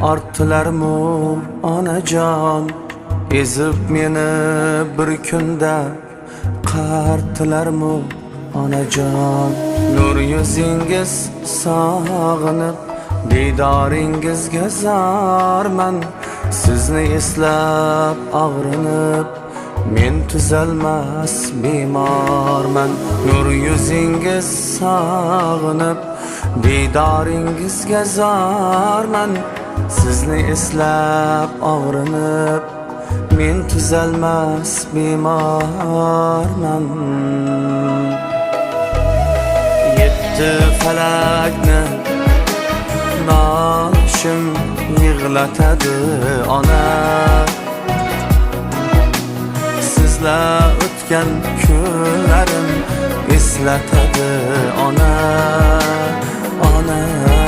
Arttılarmı onajon, ezib meni bir kunda qarttılarmı onajon. Nur yüzingiz sog'inib, didoringizga zorman. Sizni eslab og'rinib, men tuzalmas bemorman. Nur yüzingiz sog'inib, didoringizga zorman. Sizni eslab og'rinib, men tuzalmas bemorman. Yetti falakni noshim yig'latadi ona. Sizlar o'tgan kunlarim eslatadi ona, ona.